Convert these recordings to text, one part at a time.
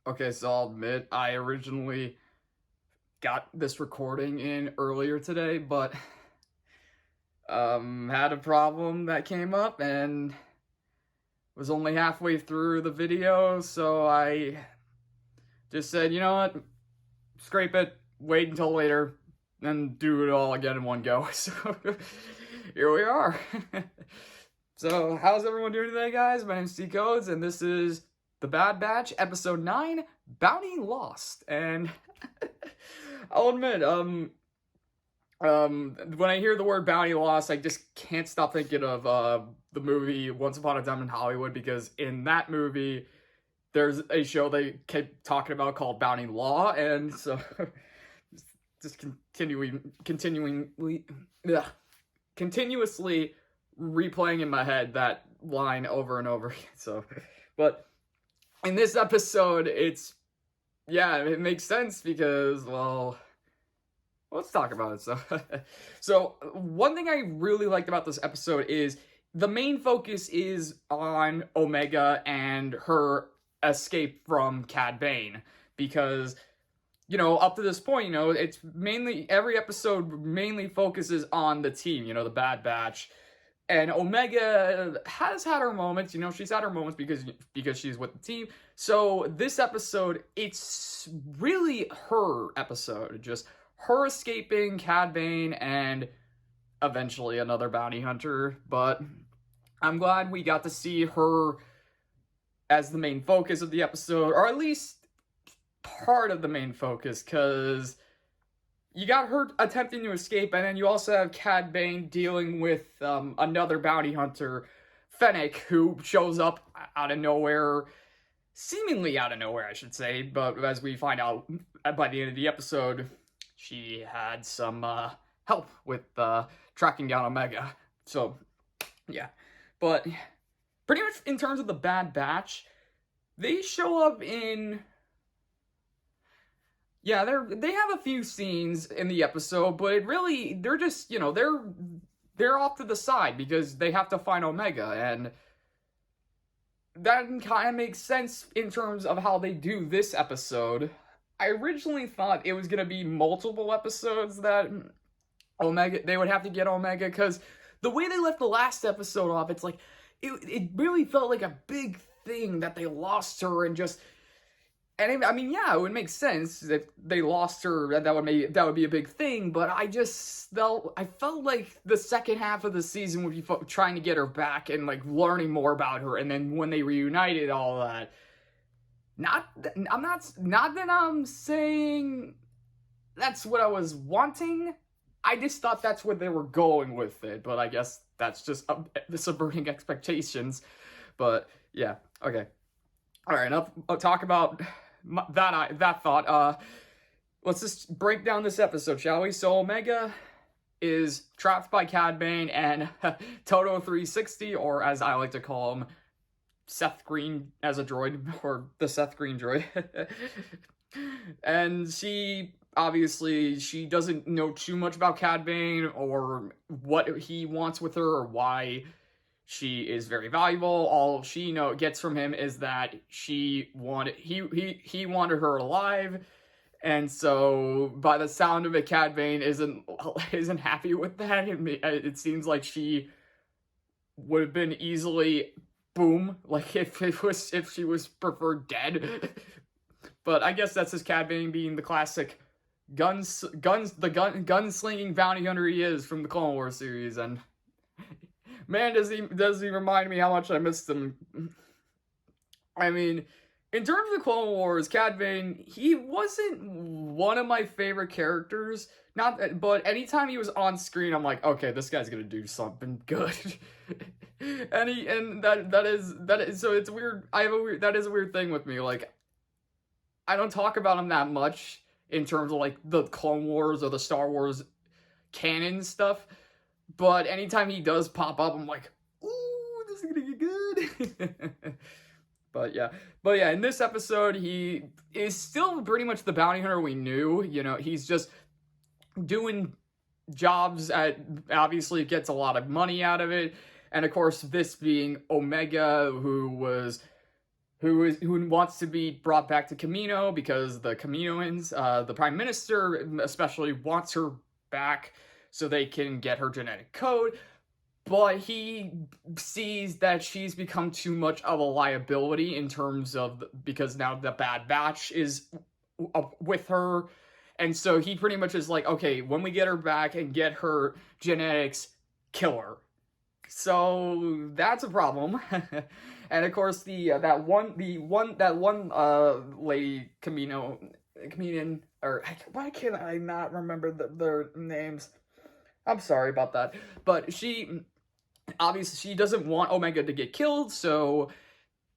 Okay, so I'll admit I originally got this recording in earlier today, but had a problem that came up and was only halfway through the video, so I just said, you know what, scrape it, wait until later, then do it all again in one go. So here we are. So how's everyone doing today, guys? My name's C Codes, and this is The Bad Batch, episode 9, Bounty Lost. And I'll admit, when I hear the word bounty lost, I just can't stop thinking of the movie Once Upon a Time in Hollywood, because in that movie, there's a show they kept talking about called Bounty Law, and so just continuously replaying in my head that line over and over again. So, but in this episode, it makes sense because, well, let's talk about it. So one thing I really liked about this episode is the main focus is on Omega and her escape from Cad Bane, because, you know, up to this point, you know, it's mainly, every episode mainly focuses on the team, you know, the Bad Batch. And Omega has had her moments, you know, she's had her moments because she's with the team. So this episode, it's really her episode, just her escaping Cad Bane and eventually another bounty hunter. But I'm glad we got to see her as the main focus of the episode, or at least part of the main focus, because you got her attempting to escape, and then you also have Cad Bane dealing with another bounty hunter, Fennec, who shows up out of nowhere, seemingly out of nowhere, I should say, but as we find out by the end of the episode, she had some help with tracking down Omega. So, yeah. But pretty much in terms of the Bad Batch, they show up in... Yeah, they have a few scenes in the episode, but they're just, you know, they're off to the side because they have to find Omega, and that kind of makes sense in terms of how they do this episode. I originally thought it was going to be multiple episodes that they would have to get Omega, because the way they left the last episode off, it's like, it really felt like a big thing that they lost her, and just... And I mean, yeah, it would make sense if they lost her. That would be a big thing. But I felt like the second half of the season would be trying to get her back and like learning more about her. And then when they reunited, all that. Not that I'm saying that's what I was wanting. I just thought that's where they were going with it. But I guess that's just subverting expectations. But yeah, okay. All right, I'll talk about that thought. Let's just break down this episode, shall we? So Omega is trapped by Cad Bane and Toto 360, or as I like to call him, Seth Green as a droid, or the Seth Green droid. And she doesn't know too much about Cad Bane or what he wants with her or why she is very valuable. All she gets from him is that he wanted her alive, and so by the sound of it, Cad Bane isn't happy with that. It seems like she would have been easily boom, like if she was preferred dead. But I guess that's just Cad Bane being the classic gunslinging bounty hunter he is from the Clone Wars series, and man, does he remind me how much I missed him. I mean, in terms of Clone Wars, Cad Bane, he wasn't one of my favorite characters. But anytime he was on screen, I'm like, okay, this guy's gonna do something good. and that is so it's weird. That is a weird thing with me. Like, I don't talk about him that much in terms of like the Clone Wars or the Star Wars canon stuff. But anytime he does pop up, I'm like, ooh, this is gonna get good. But yeah, in this episode, he is still pretty much the bounty hunter we knew. You know, he's just doing jobs obviously gets a lot of money out of it. And of course, this being Omega, who was who wants to be brought back to Kamino because the Kaminoans, the Prime Minister especially, wants her back so they can get her genetic code. But he sees that she's become too much of a liability in terms of, because now the Bad Batch is with her. And so he pretty much is like, okay, when we get her back and get her genetics, kill her. So that's a problem. And of course that one lady comedian, or why can I not remember their names? I'm sorry about that. But she obviously doesn't want Omega to get killed, so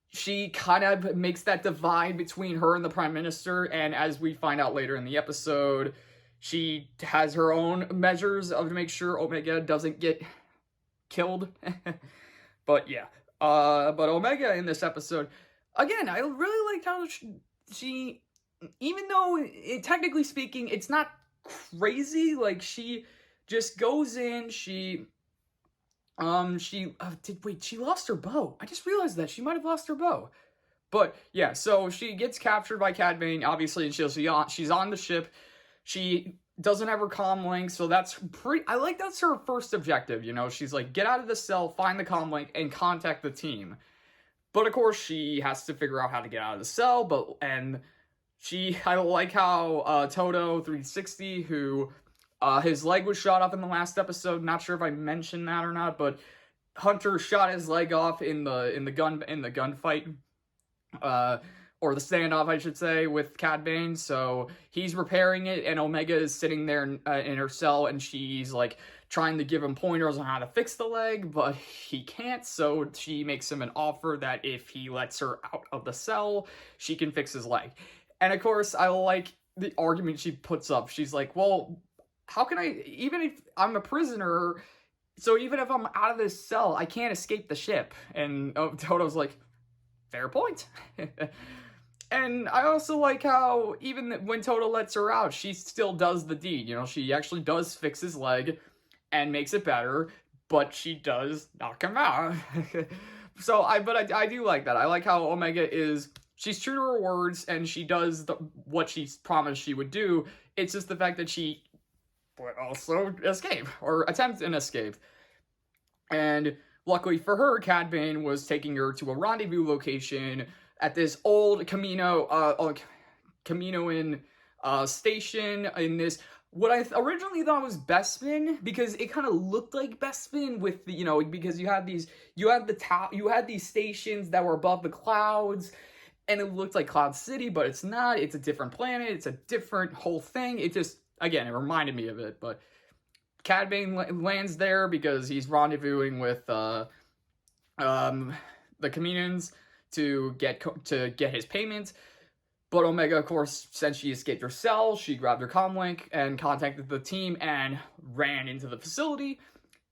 she kind of makes that divide between her and the Prime Minister, and as we find out later in the episode, she has her own measures to make sure Omega doesn't get killed. But yeah, but Omega in this episode, again, I really liked how she even though technically speaking, it's not crazy, like she just goes in, she lost her bow. I just realized that she might have lost her bow. But yeah, so she gets captured by Cad Bane, obviously, and she's on the ship. She doesn't have her comm link, so that's that's her first objective, you know? She's like, get out of the cell, find the comm link, and contact the team. But of course, she has to figure out how to get out of the cell, I like how Toto 360, who his leg was shot off in the last episode. Not sure if I mentioned that or not, but Hunter shot his leg off in the gunfight, or the standoff, I should say, with Cad Bane. So he's repairing it, and Omega is sitting there in her cell, and she's like trying to give him pointers on how to fix the leg, but he can't. So she makes him an offer that if he lets her out of the cell, she can fix his leg. And of course, I like the argument she puts up. She's like, well, how can I, even if I'm a prisoner, so even if I'm out of this cell, I can't escape the ship. And Toto's like, fair point. And I also like how even when Toto lets her out, she still does the deed. You know, she actually does fix his leg and makes it better, but she does knock him out. So I do like that. I like how Omega she's true to her words, and she does what she promised she would do. It's just the fact that she would also escape, or attempt an escape. And luckily for her, Cad Bane was taking her to a rendezvous location at this old Kaminoan station in this, what I originally thought was Bespin, because it kind of looked like Bespin with the, because you had these stations that were above the clouds, and it looked like Cloud City, but it's not. It's a different planet. It's a different whole thing. It just, again, it reminded me of it. But Cad Bane lands there because he's rendezvousing with the Kaminoans to get his payments. But Omega, of course, since she escaped her cell, she grabbed her comm link and contacted the team and ran into the facility,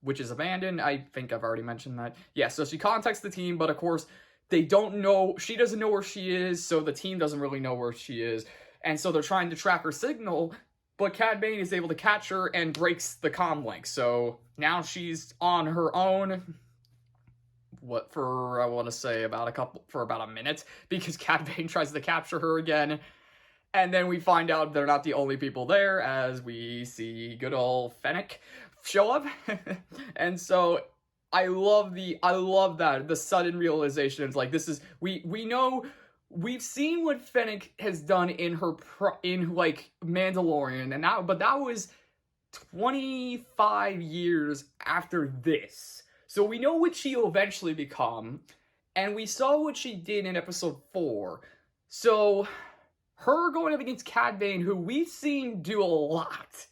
which is abandoned. I think I've already mentioned that. Yeah, so she contacts the team, but of course, they don't know, she doesn't know where she is, so the team doesn't really know where she is. And so they're trying to track her signal, but Cad Bane is able to catch her and breaks the comm link. So now she's on her own, I want to say about a minute, because Cad Bane tries to capture her again. And then we find out they're not the only people there, as we see good old Fennec show up. And so I love that, the sudden realization. It's like, this is, we know, we've seen what Fennec has done in like Mandalorian, but that was 25 years after this. So we know what she'll eventually become, and we saw what she did in episode 4. So her going up against Cad Bane, who we've seen do a lot,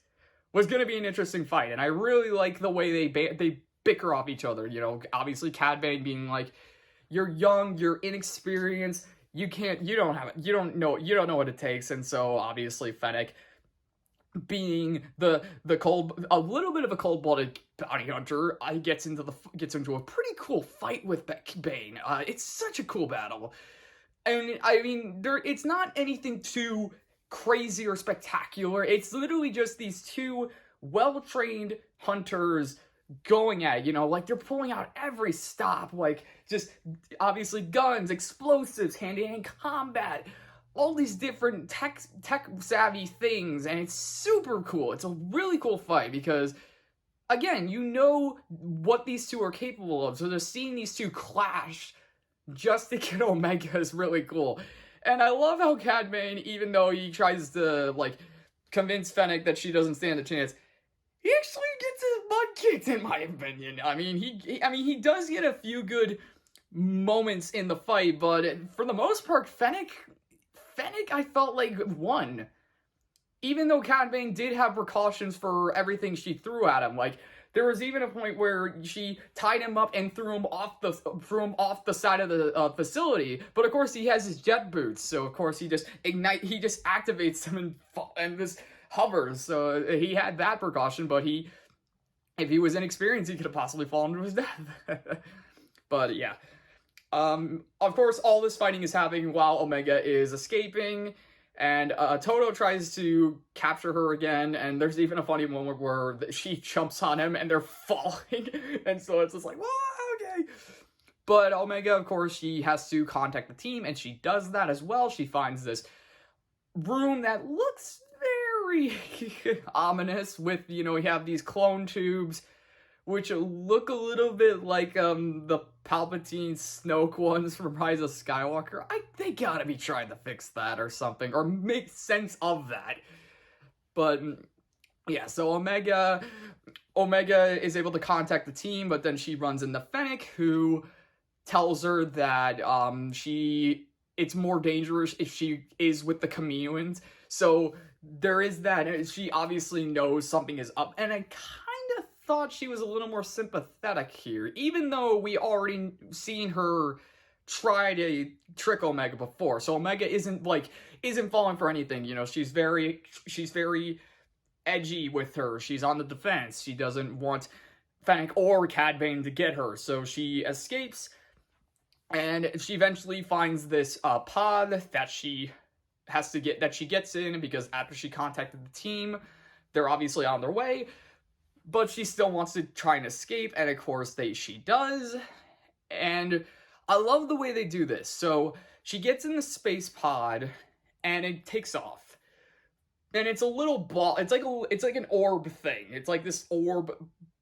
was going to be an interesting fight. And I really like the way they bicker off each other. Obviously Cad Bane being like, you're young, you're inexperienced, you don't know what it takes. And so obviously Fennec, being a little bit of a cold-blooded bounty hunter, gets into a pretty cool fight with Bane. It's such a cool battle. And I mean, it's not anything too crazy or spectacular. It's literally just these two well-trained hunters going at it, you know, like they're pulling out every stop, like just obviously guns, explosives, hand-to-hand combat, all these different tech savvy things, and it's super cool. It's a really cool fight because again, you know what these two are capable of, so just seeing these two clash just to get Omega is really cool. And I love how Cad Bane, even though he tries to like convince Fennec that she doesn't stand a chance, he actually gets his butt kicked, in my opinion. I mean, he does get a few good moments in the fight, but for the most part, Fennec, I felt like won. Even though Cad Bane did have precautions for everything she threw at him, like there was even a point where she tied him up and threw him off the side of the facility. But of course, he has his jet boots, so of course he just activates them and just hovers. So he had that precaution, but if he was inexperienced, he could have possibly fallen to his death. But yeah. Of course, all this fighting is happening while Omega is escaping, and Toto tries to capture her again, and there's even a funny moment where she jumps on him and they're falling, and so it's just like, whoa, okay. But Omega, of course, she has to contact the team, and she does that as well. She finds this room that looks very ominous with, you know, we have these clone tubes, which look a little bit like the Palpatine Snoke ones from Rise of Skywalker. They gotta be trying to fix that or something, or make sense of that. But yeah, so Omega is able to contact the team, but then she runs into Fennec, who tells her that it's more dangerous if she is with the Kaminoans. So there is that. She obviously knows something is up, and I kind of thought she was a little more sympathetic here, even though we already seen her try to trick Omega before. So Omega isn't falling for anything, you know. She's very edgy with her. She's on the defense. She doesn't want Fennec or Cad Bane to get her, so she escapes, and she eventually finds this pod that she gets in, because after she contacted the team, they're obviously on their way. But she still wants to try and escape, and of course she does. And I love the way they do this. So she gets in the space pod, and it takes off. And it's a little ball. It's like an orb thing. It's like this orb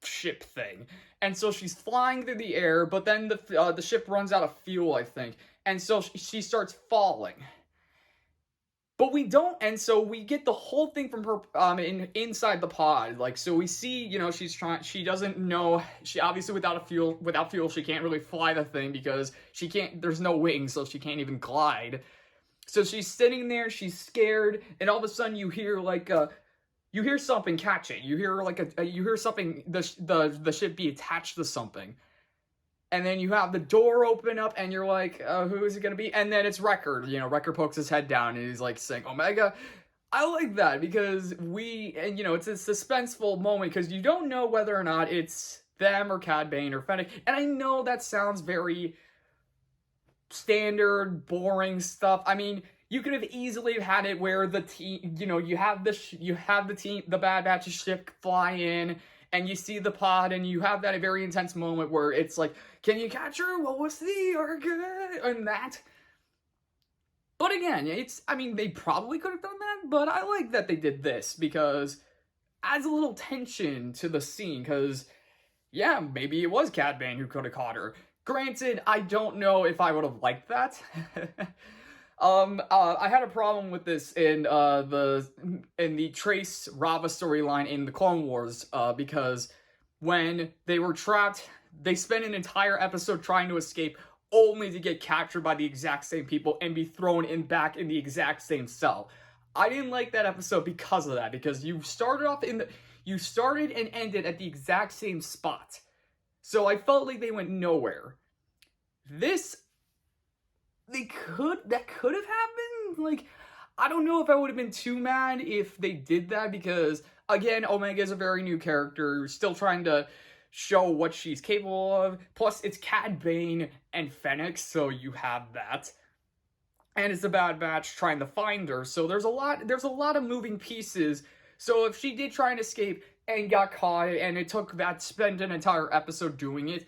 ship thing. And so she's flying through the air, but then the ship runs out of fuel, I think. And so she starts falling. But we don't, and so we get the whole thing from her inside the pod. Like, so we see, you know, she doesn't know, she obviously without fuel, she can't really fly the thing because there's no wings, so she can't even glide. So she's sitting there, she's scared, and all of a sudden you hear you hear something catch it. You hear something, the ship be attached to something. And then you have the door open up, and you're like, who is it going to be? And then it's Wrecker. You know, Wrecker pokes his head down, and he's like saying, Omega. I like that, because and you know, it's a suspenseful moment, because you don't know whether or not it's them or Cad Bane or Fennec. And I know that sounds very standard, boring stuff. I mean, you could have easily had it where the team, you know, you have the team, the Bad Batch's ship fly in, and you see the pod, and you have that very intense moment where it's like, can you catch her? What was the argument? And that. But again, they probably could have done that, but I like that they did this, because it adds a little tension to the scene, because, yeah, maybe it was Cad Bane who could have caught her. Granted, I don't know if I would have liked that. I had a problem with this in the Trace Rava storyline in the Clone Wars, because when they were trapped, they spent an entire episode trying to escape, only to get captured by the exact same people and be thrown back in the exact same cell. I didn't like that episode because of that, because you started and ended at the exact same spot. So I felt like they went nowhere. That could have happened. Like, I don't know if I would have been too mad if they did that, because again, Omega is a very new character, still trying to show what she's capable of. Plus, it's Cad Bane and Fennec, so you have that. And it's the Bad Batch trying to find her, so there's a lot of moving pieces. So if she did try and escape, and got caught, and it took that spent an entire episode doing it,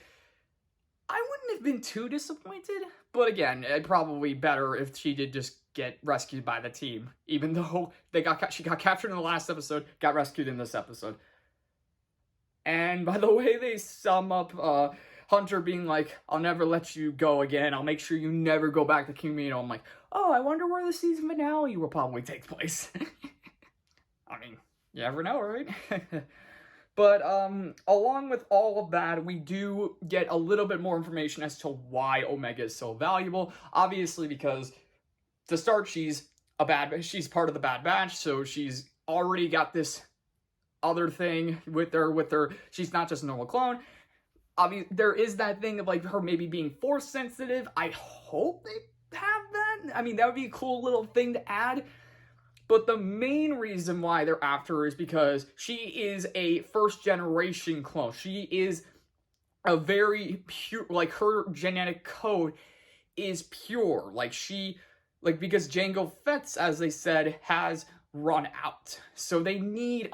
I wouldn't have been too disappointed. But again, probably better if she did just get rescued by the team, even though she got captured in the last episode, got rescued in this episode. And by the way they sum up Hunter being like, I'll never let you go again, I'll make sure you never go back to Camino. I'm like, oh, I wonder where the season finale will probably take place. I mean, you never know, right? But along with all of that, we do get a little bit more information as to why Omega is so valuable. Obviously, because to start, she's part of the Bad Batch, so she's already got this other thing with her. She's not just a normal clone. Obviously, there is that thing of like her maybe being force sensitive. I hope they have that. I mean, that would be a cool little thing to add. But the main reason why they're after her is because she is a first-generation clone. She is a very pure, like, her genetic code is pure. Because Jango Fett's, as they said, has run out. So they need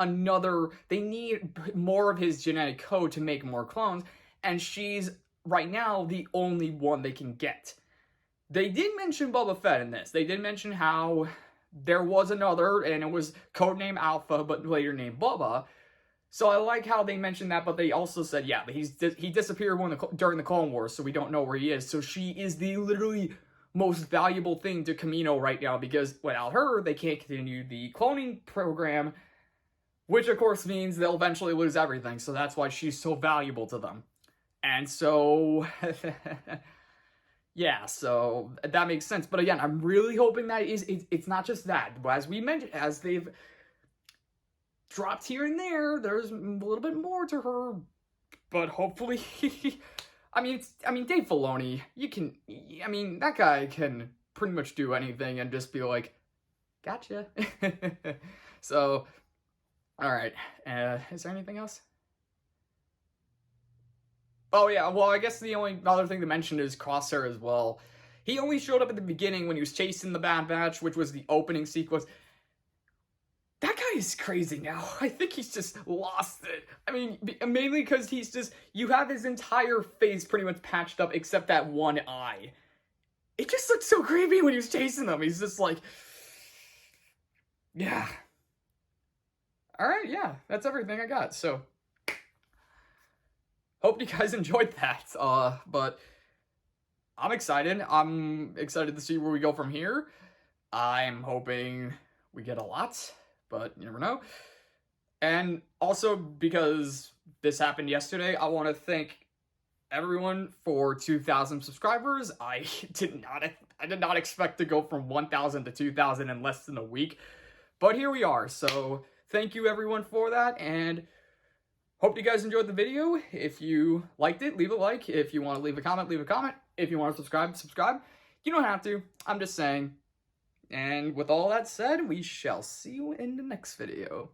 more of his genetic code to make more clones. And she's, right now, the only one they can get. They did mention Boba Fett in this. They did mention how there was another, and it was codename Alpha, but later named Bubba. So I like how they mentioned that, but they also said, yeah, he disappeared during the Clone Wars, so we don't know where he is. So she is the literally most valuable thing to Camino right now, because without her, they can't continue the cloning program, which of course means they'll eventually lose everything. So that's why she's so valuable to them. And so yeah, so that makes sense. But again, I'm really hoping that it's not just that. As we mentioned, as they've dropped here and there, there's a little bit more to her. But hopefully, I mean, Dave Filoni, that guy can pretty much do anything and just be like, gotcha. So, all right. Is there anything else? Oh yeah, well, I guess the only other thing to mention is Crosshair as well. He only showed up at the beginning when he was chasing the Bad Batch, which was the opening sequence. That guy is crazy now. I think he's just lost it. I mean, mainly because you have his entire face pretty much patched up except that one eye. It just looked so creepy when he was chasing them. He's just like, yeah. Alright, yeah, that's everything I got, so hope you guys enjoyed that, but I'm excited. I'm excited to see where we go from here. I'm hoping we get a lot, but you never know. And also, because this happened yesterday, I want to thank everyone for 2,000 subscribers. I did not expect to go from 1,000 to 2,000 in less than a week, but here we are. So thank you everyone for that, and hope you guys enjoyed the video. If you liked it, leave a like. If you want to leave a comment, leave a comment. If you want to subscribe, subscribe. You don't have to. I'm just saying. And with all that said, we shall see you in the next video.